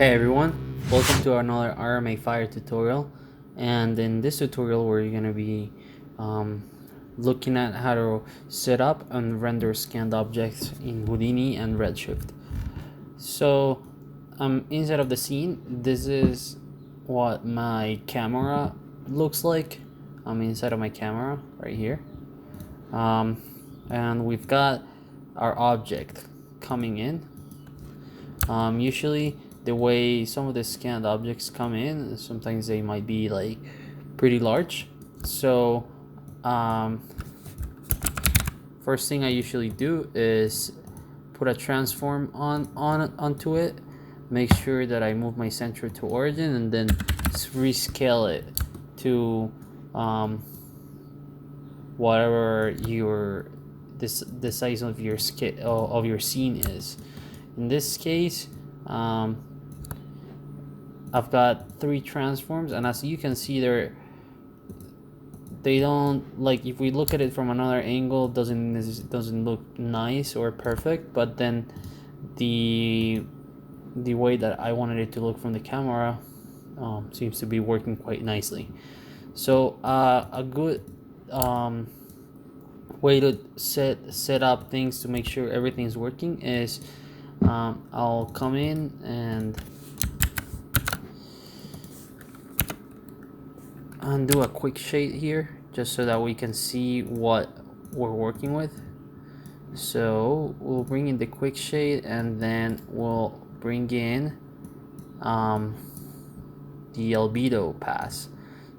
Hey everyone, welcome to another RMA Fire tutorial. And in this tutorial we're going to be looking at how to set up and render scanned objects in Houdini and Redshift. So inside of the scene, this is what my camera looks like. I'm inside of my camera right here, and we've got our object coming in. Usually the way some of the scanned objects come in, sometimes they might be like pretty large. So first thing I usually do is put a transform onto it, make sure that I move my center to origin, and then rescale it to whatever the size of your scene is. In this case, I've got 3 transforms, and as you can see, they don't, like, if we look at it from another angle, doesn't look nice or perfect, but then the way that I wanted it to look from the camera seems to be working quite nicely. So a good way to set up things to make sure everything's working is I'll come in and undo a quick shade here, just so that we can see what we're working with. So we'll bring in the quick shade, and then we'll bring in the albedo pass.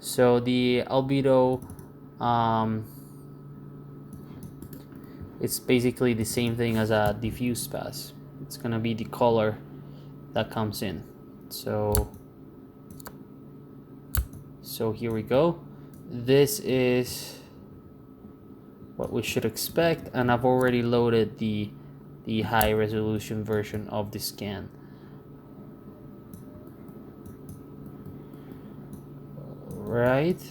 So the albedo, it's basically the same thing as a diffuse pass. It's gonna be the color that comes in. So here we go. This is what we should expect, and I've already loaded the high resolution version of the scan. Right.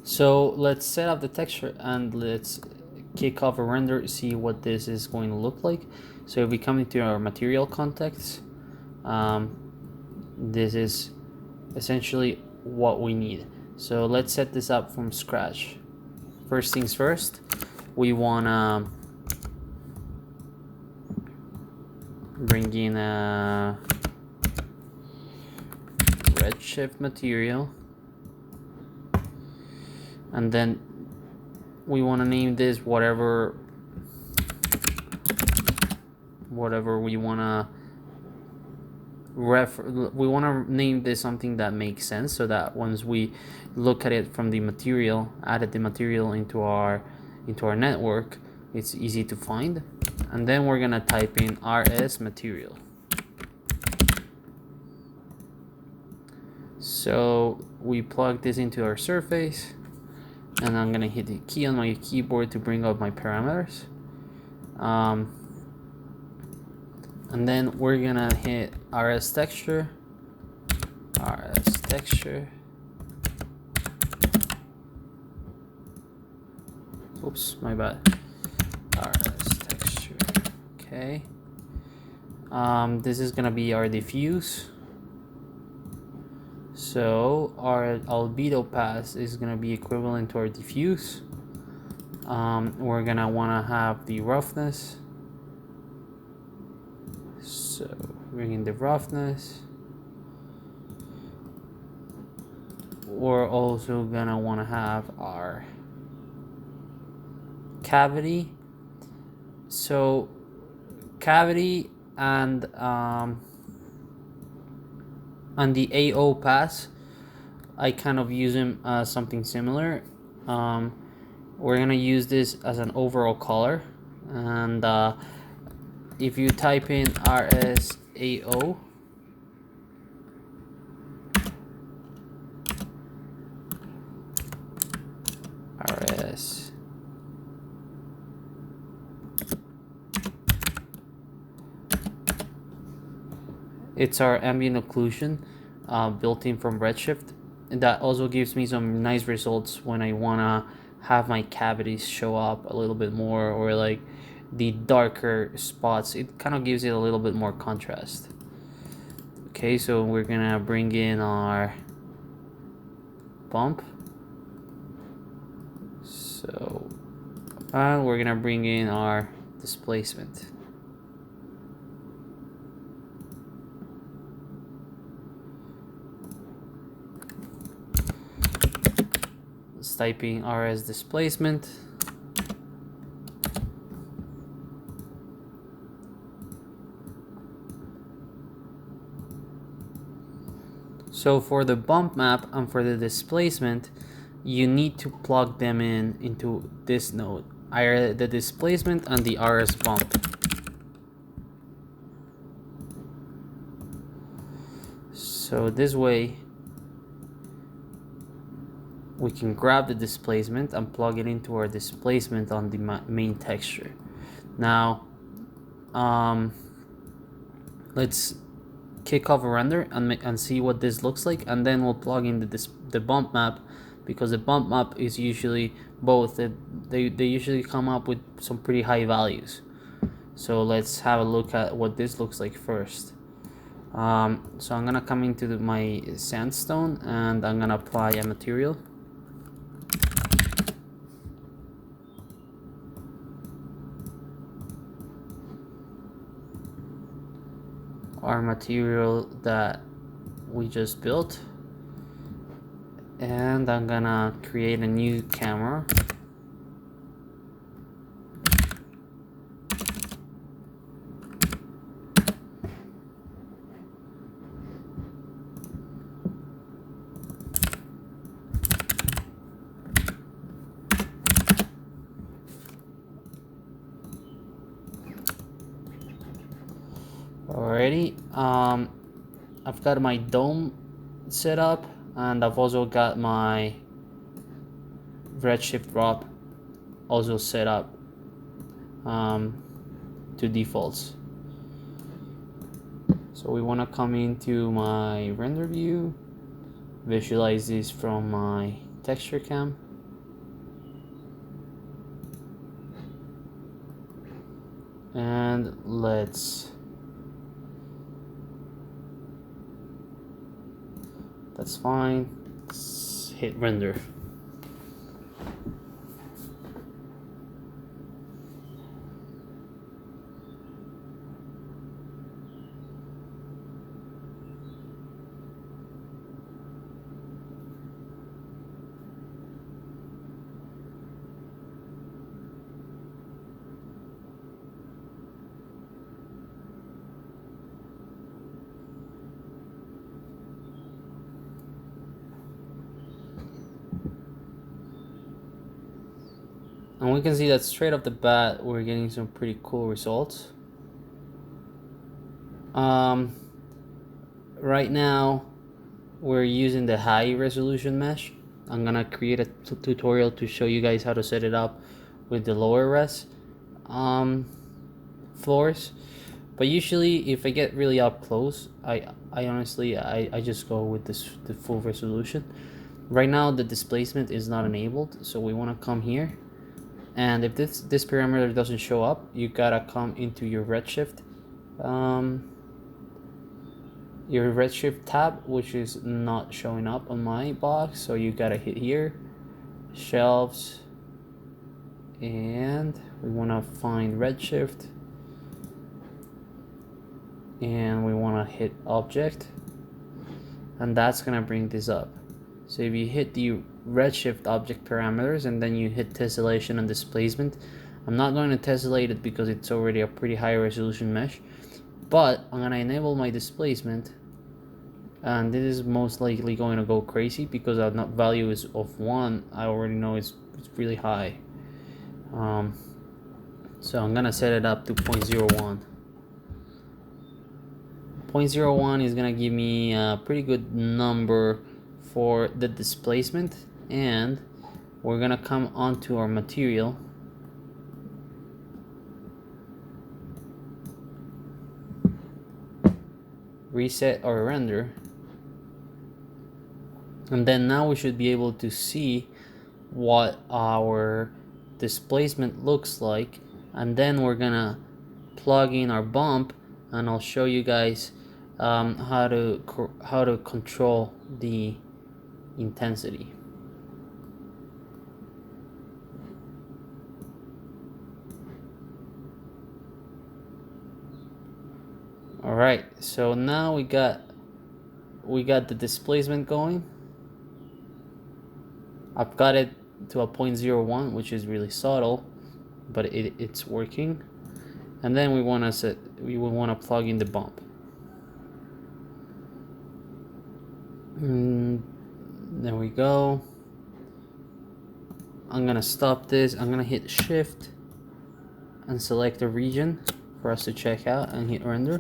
So let's set up the texture and let's kick off a render to see what this is going to look like. So if we come into our material context, this is essentially what we need. So let's set this up from scratch. First things first, we wanna bring in a Redshift material, and then we want to name this whatever we want to we want to name this something that makes sense, so that once we look at it from the material, added the material into our network, it's easy to find. And then we're gonna type in rs material. So we plug this into our surface, and I'm gonna hit the key on my keyboard to bring up my parameters, and then we're gonna hit rs texture. Oops, my bad. rs texture. Okay. This is gonna be our diffuse. So our albedo pass is gonna be equivalent to our diffuse. We're gonna wanna have the roughness. So bring in the roughness. We're also gonna wanna have our cavity. So cavity and the AO pass, I kind of use them as something similar. We're gonna use this as an overall color, and if you type in RSAO, it's our ambient occlusion built in from Redshift, and that also gives me some nice results when I wanna have my cavities show up a little bit more, or like the darker spots. It kind of gives it a little bit more contrast. Okay, so we're gonna bring in our bump. So, and we're gonna bring in our displacement. Let's type in RS displacement. So for the bump map and for the displacement, you need to plug them into this node, either the displacement and the RS bump. So this way, we can grab the displacement and plug it into our displacement on the main texture. Now, let's kick off a render and see what this looks like, and then we'll plug in the bump map, because the bump map is usually both. They usually come up with some pretty high values. So let's have a look at what this looks like first. So I'm gonna come into my sandstone and I'm gonna apply a material. Our material that we just built, and I'm gonna create a new camera. Alrighty, I've got my dome set up, and I've also got my Redshift drop also set up to defaults. So we want to come into my render view, visualize this from my texture cam, and that's fine. Let's hit render. And we can see that straight off the bat, we're getting some pretty cool results. Right now, we're using the high resolution mesh. I'm gonna create a tutorial to show you guys how to set it up with the lower res floors. But usually, if I get really up close, I honestly just go with the full resolution. Right now, the displacement is not enabled, so we want to come here. And if this parameter doesn't show up, you gotta come into your Redshift tab, which is not showing up on my box. So you gotta hit here, shelves, and we wanna find Redshift, and we wanna hit object, and that's gonna bring this up. So if you hit the Redshift object parameters and then you hit tessellation and displacement, I'm not going to tessellate it because it's already a pretty high resolution mesh, but I'm going to enable my displacement, and this is most likely going to go crazy because our value is of 1. I already know it's really high. So I'm going to set it up to 0.01. 0.01 is going to give me a pretty good number for the displacement, and we're gonna come onto our material, reset our render, and then now we should be able to see what our displacement looks like and then we're gonna plug in our bump, and I'll show you guys how to control the intensity. All right, so now we got the displacement going. I've got it to a 0.01, which is really subtle, but it's working. And then we want to plug in the bump. There we go. I'm gonna stop this. I'm gonna hit Shift and select a region for us to check out and hit render.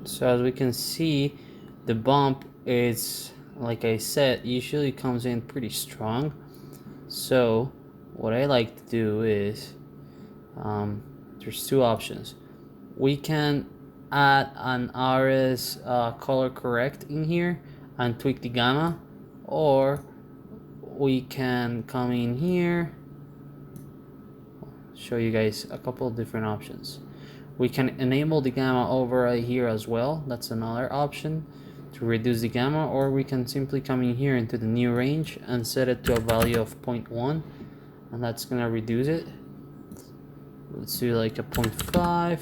So as we can see, the bump is, like I said, usually comes in pretty strong. So what I like to do is, there's two options. We can add an RS color correct in here and tweak the gamma, or we can come in here, show you guys a couple of different options. We can enable the gamma override here as well. That's another option to reduce the gamma, or we can simply come in here into the new range and set it to a value of 0.1, and that's gonna reduce it. Let's do like a 0.5.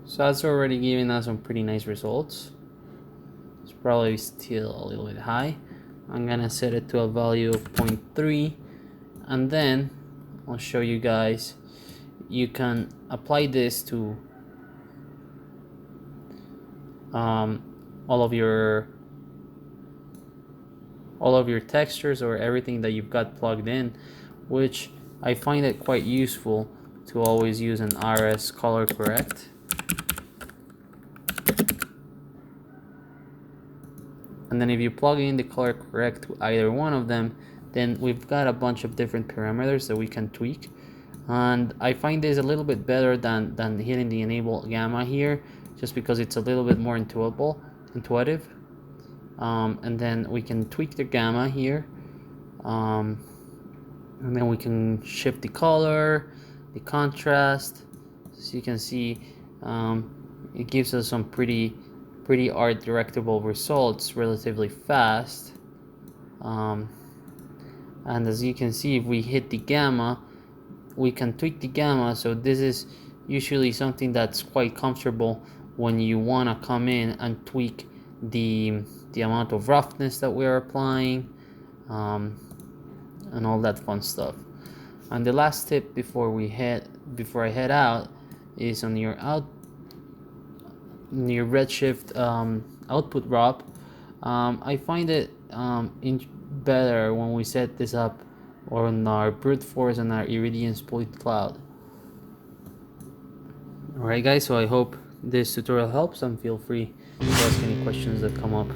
So that's already giving us some pretty nice results. It's probably still a little bit high. I'm gonna set it to a value of 0.3, and then I'll show you guys. You can apply this to all of your textures or everything that you've got plugged in, which I find it quite useful to always use an RS color correct. And then if you plug in the color correct to either one of them, then we've got a bunch of different parameters that we can tweak. And I find this a little bit better than hitting the enable gamma here, just because it's a little bit more intuitive. And then we can tweak the gamma here. And then we can shift the color, the contrast. So you can see it gives us some pretty art directable results relatively fast. And as you can see, if we hit the gamma, we can tweak the gamma. So this is usually something that's quite comfortable when you want to come in and tweak the amount of roughness that we are applying, and all that fun stuff. And the last tip before I head out is on your Redshift output ROP. I find it better when we set this up on our brute force and our Iridium point cloud. Alright guys, so I hope this tutorial helps, and feel free to ask any questions that come up.